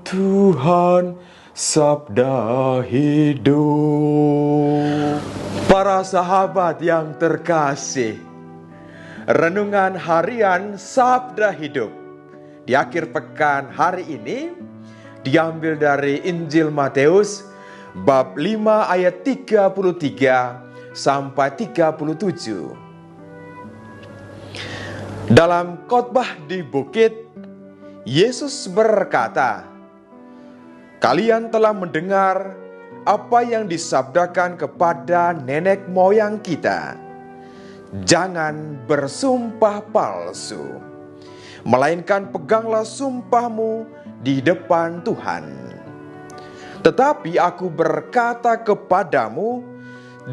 Tuhan, sabda hidup. Para sahabat yang terkasih, renungan harian sabda hidup di akhir pekan hari ini diambil dari Injil Matius bab 5 ayat 33 sampai 37. Dalam khotbah di bukit, Yesus berkata, "Kalian telah mendengar apa yang disabdakan kepada nenek moyang kita. Jangan bersumpah palsu, melainkan peganglah sumpahmu di depan Tuhan. Tetapi aku berkata kepadamu,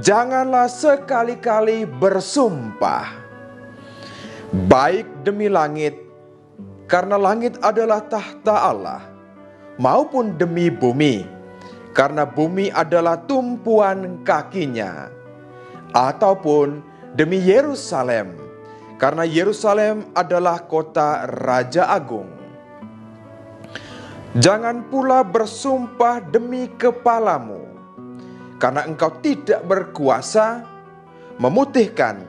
janganlah sekali-kali bersumpah, baik demi langit, karena langit adalah tahta Allah, maupun demi bumi, karena bumi adalah tumpuan kakinya, ataupun demi Yerusalem, karena Yerusalem adalah kota Raja Agung. Jangan pula bersumpah demi kepalamu, karena engkau tidak berkuasa memutihkan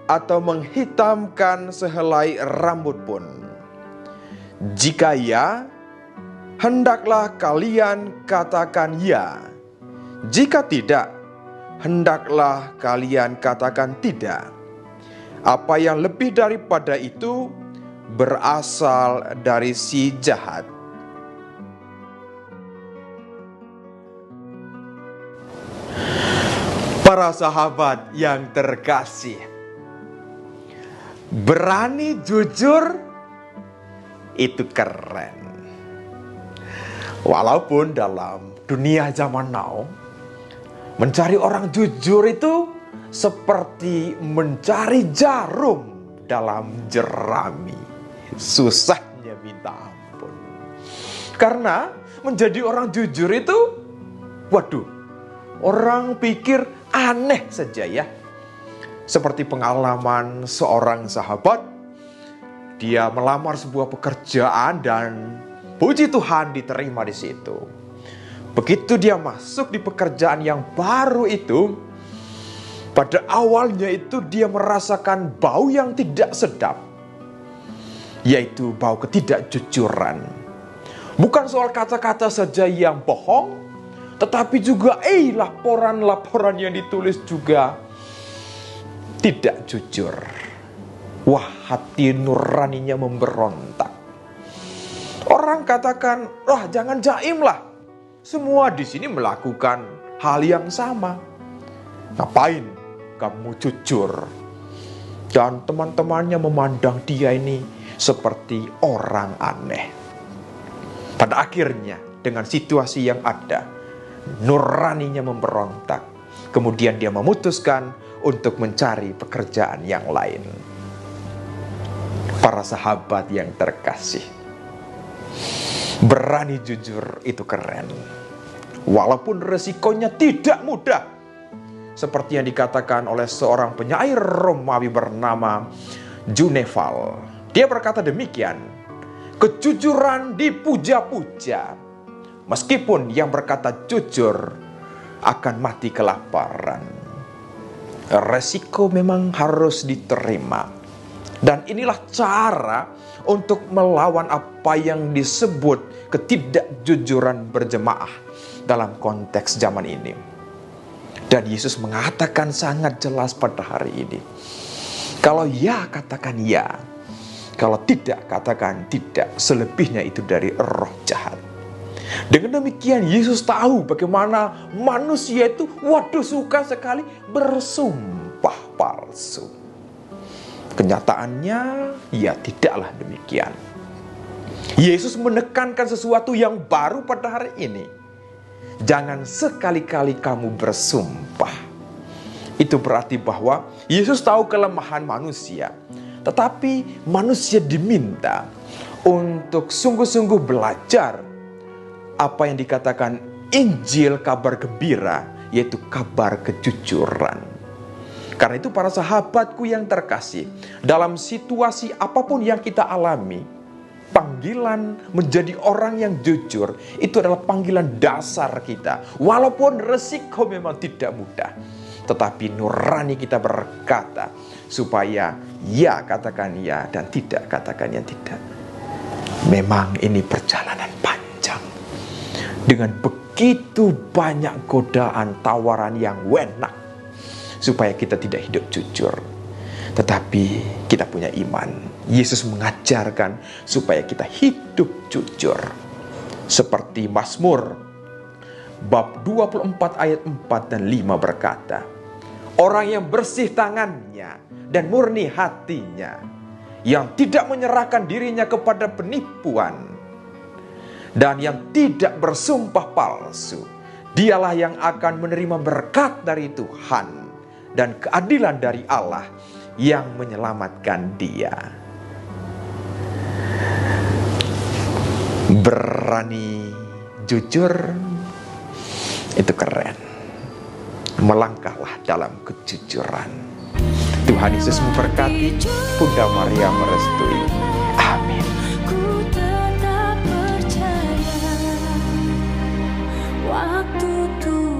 atau menghitamkan sehelai rambut pun. Jika ya, hendaklah kalian katakan ya. Jika tidak, hendaklah kalian katakan tidak. Apa yang lebih daripada itu berasal dari si jahat." Para sahabat yang terkasih, berani jujur itu keren. Walaupun dalam dunia zaman now, mencari orang jujur itu seperti mencari jarum dalam jerami. Susahnya minta ampun. Karena menjadi orang jujur itu, waduh, orang pikir aneh saja ya. Seperti pengalaman seorang sahabat, dia melamar sebuah pekerjaan dan puji Tuhan diterima di situ. Begitu dia masuk di pekerjaan yang baru itu, pada awalnya itu dia merasakan bau yang tidak sedap, yaitu bau ketidakjujuran. Bukan soal kata-kata saja yang bohong, tetapi juga laporan-laporan yang ditulis juga tidak jujur. Wah, hati nuraninya memberontak. Orang katakan, wah jangan jaim lah. Semua di sini melakukan hal yang sama. Ngapain kamu jujur? Dan teman-temannya memandang dia ini seperti orang aneh. Pada akhirnya dengan situasi yang ada, nuraninya memberontak. Kemudian dia memutuskan untuk mencari pekerjaan yang lain. Para sahabat yang terkasih, berani jujur itu keren. Walaupun resikonya tidak mudah. Seperti yang dikatakan oleh seorang penyair Romawi bernama Juneval. Dia berkata demikian, "Kejujuran dipuja-puja, meskipun yang berkata jujur akan mati kelaparan." Resiko memang harus diterima. Dan inilah cara untuk melawan apa yang disebut ketidakjujuran berjemaah dalam konteks zaman ini. Dan Yesus mengatakan sangat jelas pada hari ini. Kalau ya, katakan ya. Kalau tidak, katakan tidak. Selebihnya itu dari roh jahat. Dengan demikian Yesus tahu bagaimana manusia itu suka sekali bersumpah palsu. Kenyataannya ya tidaklah demikian. Yesus menekankan sesuatu yang baru pada hari ini. Jangan sekali-kali kamu bersumpah. Itu berarti bahwa Yesus tahu kelemahan manusia. Tetapi manusia diminta untuk sungguh-sungguh belajar apa yang dikatakan Injil kabar gembira, yaitu kabar kejujuran. Karena itu para sahabatku yang terkasih, dalam situasi apapun yang kita alami, Panggilan menjadi orang yang jujur itu adalah panggilan dasar kita. Walaupun resiko memang tidak mudah, tetapi nurani kita berkata supaya ya katakan ya dan tidak katakan yang tidak. Memang ini perjalanan panjang dengan begitu banyak godaan, tawaran yang enak supaya kita tidak hidup jujur. Tetapi kita punya iman. Yesus mengajarkan supaya kita hidup jujur. Seperti Mazmur bab 24 ayat 4 dan 5 berkata, orang yang bersih tangannya dan murni hatinya, yang tidak menyerahkan dirinya kepada penipuan, dan yang tidak bersumpah palsu, dialah yang akan menerima berkat dari Tuhan dan keadilan dari Allah yang menyelamatkan dia. Berani jujur itu keren. Melangkahlah dalam kejujuran. Tuhan Yesus memberkati, Bunda Maria merestui. Amin. Ku tetap percaya waktu Tuhan